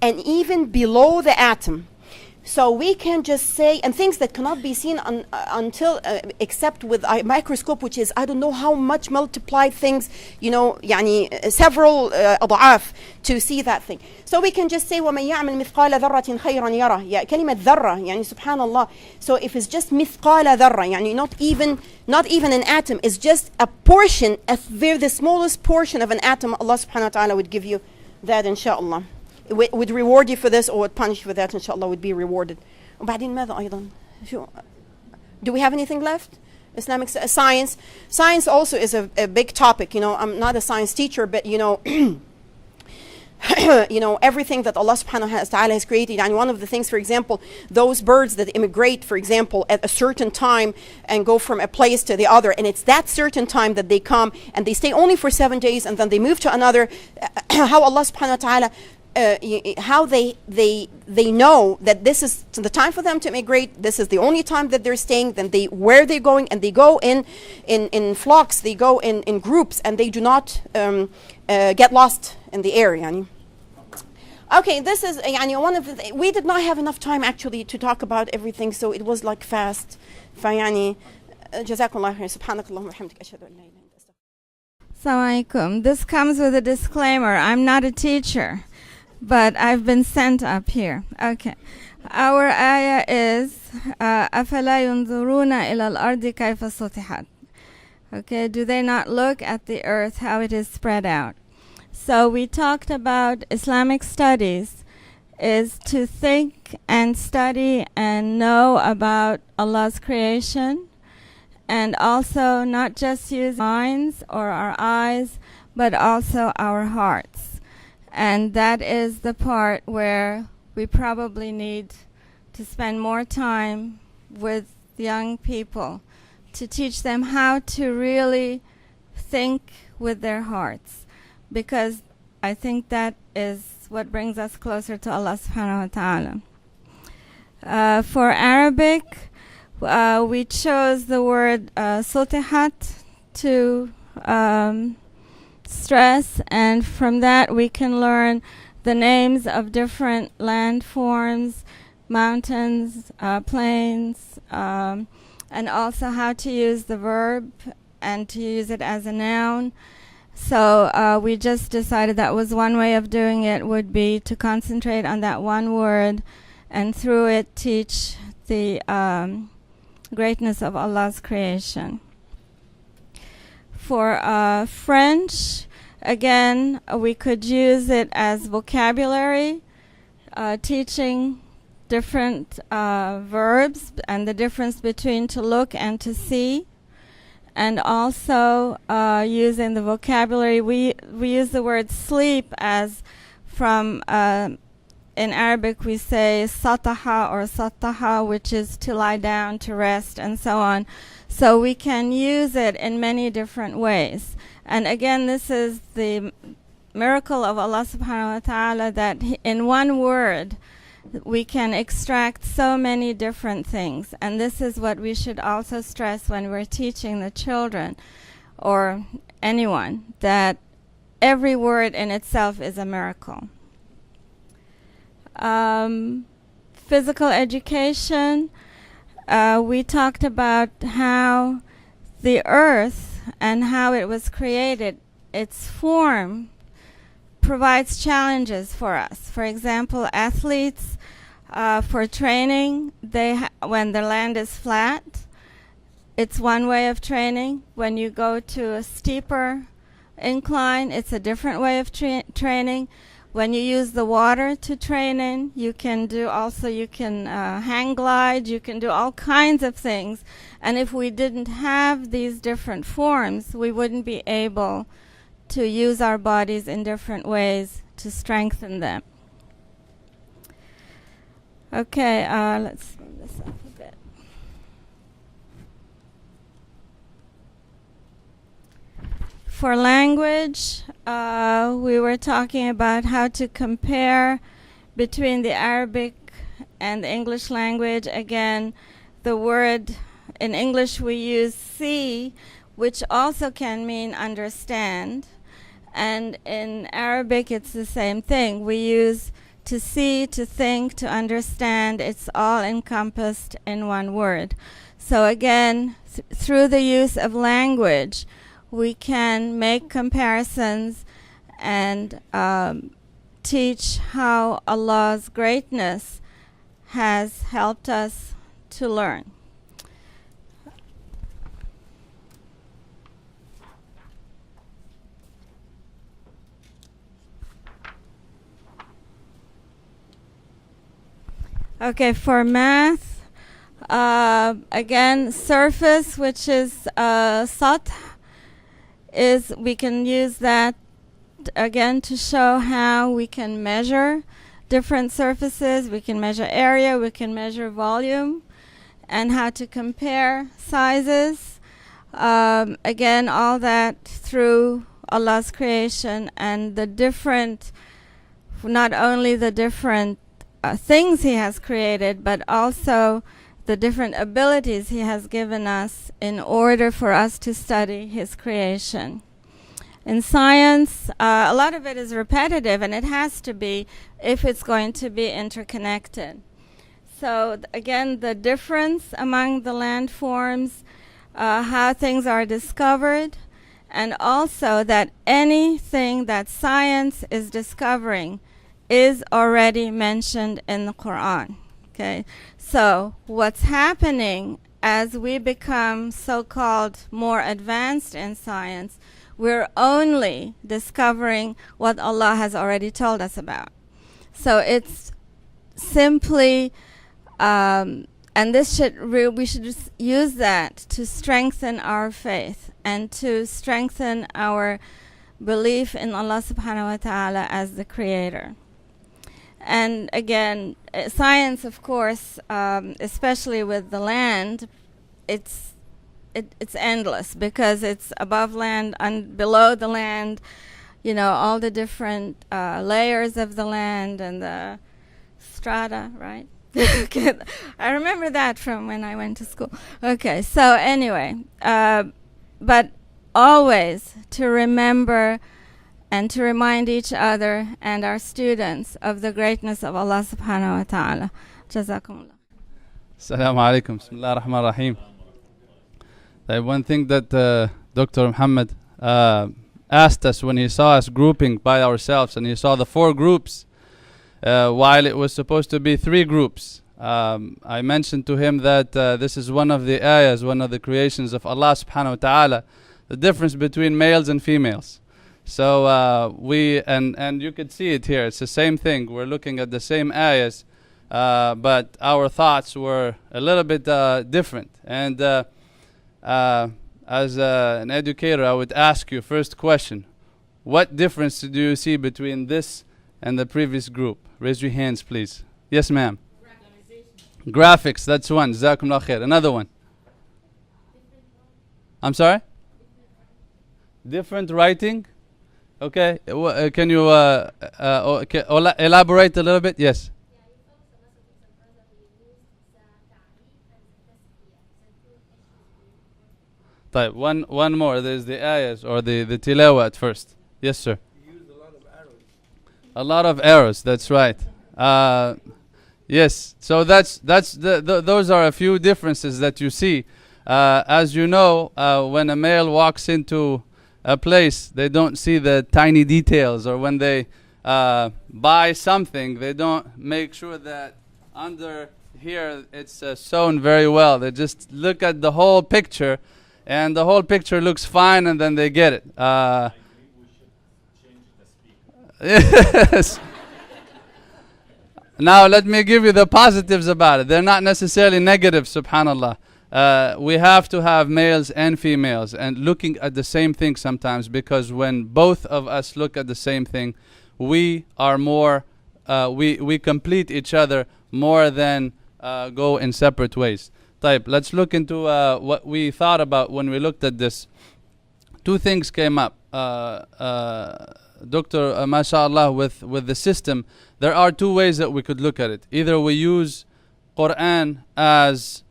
and even below the atom. So we can just say, and things that cannot be seen until except with a microscope, which is I don't know how much multiplied things, يعني several أضعاف to see that thing. So we can just say وَمَنْ يَعْمَلْ مِثْقَالَ ذَرَّةٍ خَيْرًا يَرَهُ. Yeah, كلمة ذرة, يعني subhanallah. So if it's just مثقال ذرة, يعني not even an atom, it's just a portion, the smallest portion of an atom, Allah subhanahu wa ta'ala would give you that inshallah. Would reward you for this or would punish you for that, inshallah, would be rewarded. وبعدين ماذا أيضا؟ Do we have anything left? Islamic science. Science also is a big topic. I'm not a science teacher, but everything that Allah subhanahu wa ta'ala has created. And one of the things, for example, those birds that immigrate, for example, at a certain time and go from a place to the other, and it's that certain time that they come and they stay only for 7 days and then they move to another, how Allah subhanahu wa ta'ala how they know that this is the time for them to migrate, this is the only time that they're staying, then where they're going, and they go in flocks, they go in groups, and they do not get lost in the air. Yani. Okay, this is one of the we did not have enough time actually to talk about everything, so it was like fast. فيعني جزاكم الله خير سبحانك اللهم وبحمدك أشهد أن لا إله إلا أنت. Assalamu alaikum. This comes with a disclaimer. I'm not a teacher, but I've been sent up here. Okay. Our ayah is أَفَلَا يُنظُرُونَ إِلَى الْأَرْضِ كَيْفَ سُطِحَتْ. Okay, do they not look at the earth, how it is spread out? So we talked about Islamic studies is to think and study and know about Allah's creation, and also not just use minds or our eyes, but also our hearts. And that is the part where we probably need to spend more time with young people to teach them how to really think with their hearts, because I think that is what brings us closer to Allah subhanahu wa ta'ala. For Arabic, we chose the word sutihat to stress, and from that we can learn the names of different landforms, mountains, plains, and also how to use the verb and to use it as a noun. So we just decided that was one way of doing it, would be to concentrate on that one word and through it teach the greatness of Allah's creation. For French, again, we could use it as vocabulary, teaching different verbs and the difference between to look and to see, and also using the vocabulary. We use the word sleep as from, in Arabic we say sataha or sataha, which is to lie down, to rest, and so on. So we can use it in many different ways. And again, this is the miracle of Allah subhanahu wa ta'ala, that in one word we can extract so many different things. And this is what we should also stress when we're teaching the children or anyone, that every word in itself is a miracle. Physical education, we talked about how the earth and how it was created, its form provides challenges for us. For example, athletes, for training, when the land is flat, it's one way of training. When you go to a steeper incline, it's a different way of training. When you use the water to train in, you can hang glide, you can do all kinds of things. And if we didn't have these different forms, we wouldn't be able to use our bodies in different ways to strengthen them. Okay, let's slow this up a bit. For language, we were talking about how to compare between the Arabic and the English language. Again, the word in English we use see, which also can mean understand. And in Arabic, it's the same thing. We use to see, to think, to understand. It's all encompassed in one word. So again, through the use of language, we can make comparisons and teach how Allah's greatness has helped us to learn. Okay, for math, again, surface, which is sath, is we can use that again to show how we can measure different surfaces. We can measure area, we can measure volume, and how to compare sizes. Again, all that through Allah's creation and the different, not only the different things He has created, but also the different abilities He has given us in order for us to study His creation. In science, a lot of it is repetitive, and it has to be if it's going to be interconnected. So again, the difference among the landforms, how things are discovered, and also that anything that science is discovering is already mentioned in the Quran. Okay, so what's happening as we become so-called more advanced in science, we're only discovering what Allah has already told us about. So it's simply, and this we should just use that to strengthen our faith and to strengthen our belief in Allah subhanahu wa ta'ala as the creator. And again, science, of course, especially with the land, it's endless because it's above land and below the land, you know, all the different layers of the land and the strata, right? I remember that from when I went to school. Okay, so anyway, but always to remember and to remind each other and our students of the greatness of Allah subhanahu wa ta'ala. Jazakumullah. Assalamu alaikum. Bismillah ar-Rahman ar-Rahim. One thing that Dr. Muhammad asked us when he saw us grouping by ourselves, and he saw the 4 groups, while it was supposed to be 3 groups. I mentioned to him that this is one of the ayahs, one of the creations of Allah subhanahu wa ta'ala, the difference between males and females. So and you could see it here. It's the same thing. We're looking at the same ayahs, but our thoughts were a little bit different. And as an educator, I would ask you first question: what difference do you see between this and the previous group? Raise your hands, please. Yes, ma'am. Graphics. That's one. Jazakumullah khair. Another one. I'm sorry. Different writing. Okay, can you elaborate a little bit? Yes. Type one more. There's the ayahs or the tilawa at first. Yes, sir. You used a lot of arrows. A lot of arrows. That's right. Yes. So those are a few differences that you see. As you know, when a male walks into a place, they don't see the tiny details, or when they buy something, they don't make sure that under here it's sewn very well. They just look at the whole picture, and the whole picture looks fine, and then they get it. I think we should change the speaker. Yes. Now let me give you the positives about it. They're not necessarily negative, subhanallah. We have to have males and females and looking at the same thing sometimes, because when both of us look at the same thing, we are more, we complete each other more than go in separate ways. Type. Let's look into what we thought about when we looked at this. 2 things came up. Dr. MashaAllah, with the system, there are 2 ways that we could look at it. Either we use Quran as